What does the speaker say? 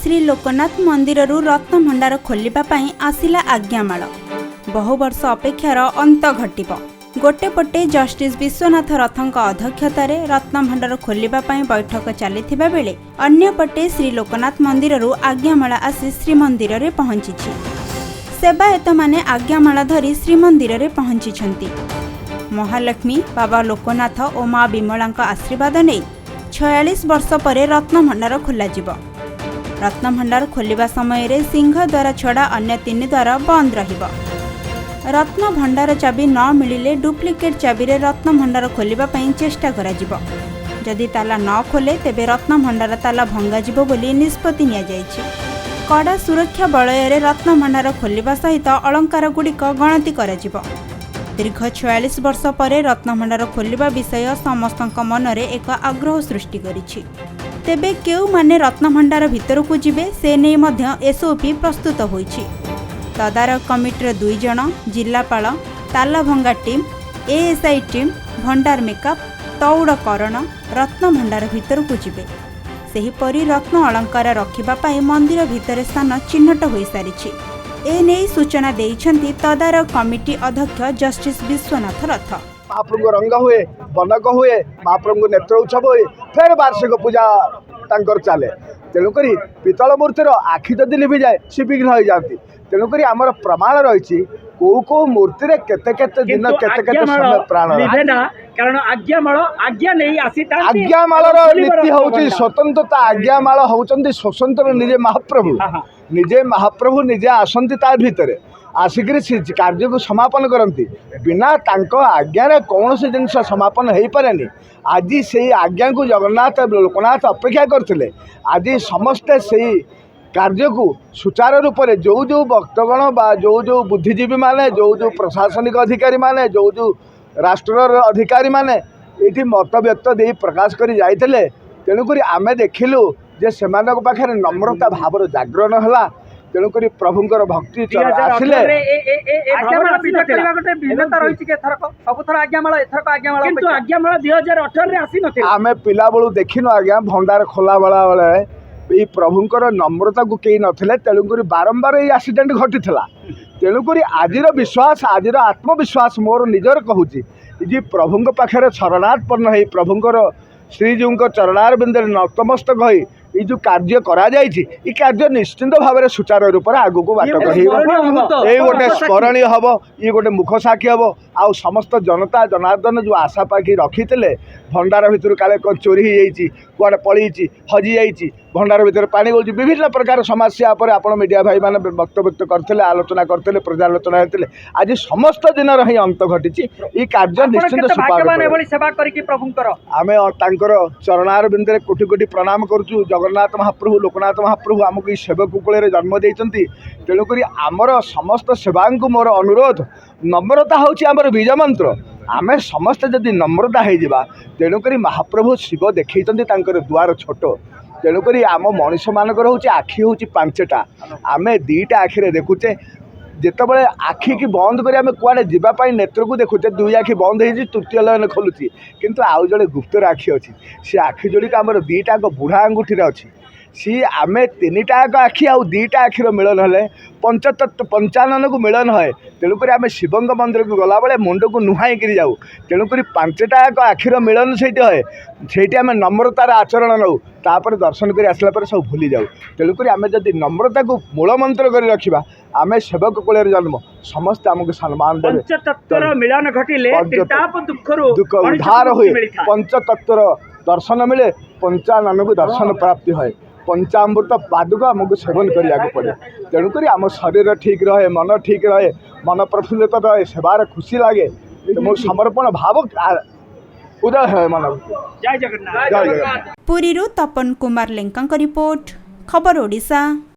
श्री लोकनाथ मंदिर रत्न भंडार खोलिबा पई आसिला आज्ञामाल। बहु वर्ष अपेक्षार अंत घटिब। गोटे पटे जस्टिस विश्वनाथ रथଙ୍କ अध्यक्षतार रत्न भंडार खोलिबा पई बैठक चलिथिबा बेले अन्य पटे श्री लोकनाथ मंदिर आज्ञामाल आसी श्रीमंदिर रे पहुंचीछि। सेवायत माने आज्ञामाल धरी श्रीमंदिर रे पहुंचीछंती। महालक्ष्मी बाबा लोकनाथ और माँ विमला आशीर्वाद नहीं 46 वर्ष पर रत्न भंडार खोल। रत्न भंडार खोलिबा समय रे सिंह द्वार छड़ा अन्य 3 द्वार बंद रहिबो। रत्न भंडार चाबी न मिलिले डुप्लिकेट चाबी रे रत्न भंडार खोलिबा पई चेष्टा करा जिवो। जदि ताला न खोले तेबे रत्न भंडार ताला भंगा जिवो बोली निष्पत्ति निया जायछि। कड़ा सुरक्षा बलय रे रत्न भंडार खोलिबा सहित अलंकार गुड़िक गणति करा जिवो। दीर्घ 46 वर्ष पर रत्न भंडार खोलिबा विषय समस्तक मनरे एक आग्रह सृष्टि करिछि। तेबे केउ माने रत्न भंडार भितर को जिबे से नै मध्य एसओपी प्रस्तुत होइछि। तदारक कमिटीर 2 जण जिल्लापाल ताला भंगा टीम एएसआई टीम भंडार मेकअप तौड़करण रत्न भंडार भितर को जिबे। सेहीपरि रत्न अलंकार रखिबा पई मंदिर भितर स्थान चिन्हट होई सारिछि। एने सूचना देइछन्ति तदारक कमिटी अध्यक्ष जस्टिस विश्वनाथ रथ। महाप्रभु रंग हुए बनक हुए महाप्रभु नेत्र उत्सव हुए फिर वार्षिक पूजा तांकर चले। तेणुक पितल मूर्तिर आखि जदि लिभि जाए सी विघ्न हो जाती। तेणुक आमर प्रमाण रही कौ मूर्ति केते केते दिन केते केते समय प्राण कारण आज्ञामाल नीति हूँ स्वतंत्रता। आज्ञामाल होती स्वतंत्र निजे महाप्रभु निजे आसती ता भितर आसिक कार्य को समापन करती। बिना तांको आज्ञा कौन सी जिन समापन हो पारे। आज से आज्ञा को जगन्नाथ लोकनाथ अपेक्षा करते। आज समस्ते से कार्य को सुचारू रूप से जो जो भक्तगण बा जो बुद्धिजीवी माने जो प्रशासनिक अधिकारी माने जो राष्ट्र अधिकारी माने ये मत व्यक्त दे प्रकाश कर जाइए। तेणुक आमे देखिलु जे सेमानक पाखरे नम्रता भावर जागरण है। तेणुक प्रभुंकर भक्ति आसिले आमे पिला बेलू देखिनु आज्ञा भंडार खोला बेला बेले ये प्रभुंकर नम्रता को कई नथिले। तेणुक बारंबार ये एक्सीडेंट घटी। तेणुक आजिर विश्वास आजिर आत्मविश्वास मोर निजर कहूँ जी प्रभुंक पाखे शरणार्पन्न हो प्रभुंकर श्रीजीव चरणार बिंदे नतमस्तक हो ये जो कार्य करा ये कार्य निश्चिंत भाव में सुचारू रूप से आगू को बाट कह ये गोटे स्मरणीय हम ये गोटे मुख साक्षी हम आउ समस्त जनता जनार्दन जो आशा पाखी रखी थे भंडार भितर काले कौन चोरी हो कड़े पड़ी हजि जा भंडार भितर पानी गलुची विभिन्न प्रकार समस्या पर आप मीडिया भाई मैंने वक्तव्य व्यक्त करते आलोचना करते पर्यालोचना होते। आज समस्त दिन ही अंत घटी ये कार्य निश्चिंत आम चरणार बिंदे कोटि कोटि प्रणाम करुँ। जगन्नाथ महाप्रभु लोकनाथ महाप्रभु आमको सेवक कूल जन्म देती। तेणुक आमर समस्त सेवा को मोर अनुरोध नम्रता हूँ आमर बीज मंत्र। आमे समस्त जदि नम्रता हो तेणुक महाप्रभु शिव देखी द्वार छोट। तेणुक आम मनीष मानकर हूँ आखि हूँ 5टा आमे 2टा आखिरे देखुचे। जितेबाला आखि की बंद कर कड़े जावाई नेत्र को देखुचे 2 आखि बंद हो तृतीय लयन खोलुची किंतु आउ जड़े गुप्तर आखि अच्छी सी आखि जोड़िक आमर 2टा बुढ़ा आंगुठी अच्छी सी आम 3टा आखि आउ 2टा आखिर मिलन हेले पंचानन को मिलन है। तेणुक आम शिवंग मंदिर को गला बेले मुंड को नुहाई कर जाऊ। तेणुक 5टा आखिर मिलन से है आम नम्रतार आचरण नौ तापर दर्शन कर आसला पर सब भूली जाऊ। तेणुक आम जदि नम्रता को मूल मंत्र कर रखा आम सेवक कूल जन्म समस्त आमको सम्मान दुख उद्धार हुए पंचतत्वर दर्शन मिले पंचानन को दर्शन प्राप्ति है। पंचामृत पादुक आमको सेवन करिया पड़े। तेणुक आम शरीर ठीक रहे मन ठीक रहे मन प्रफुल्लित रहे सेवार खुशी लगे मो समर्पण भाव उदय है मन। जय जगन्नाथ। पुरी तपन कुमार लेंका रिपोर्ट खबर ओडिशा।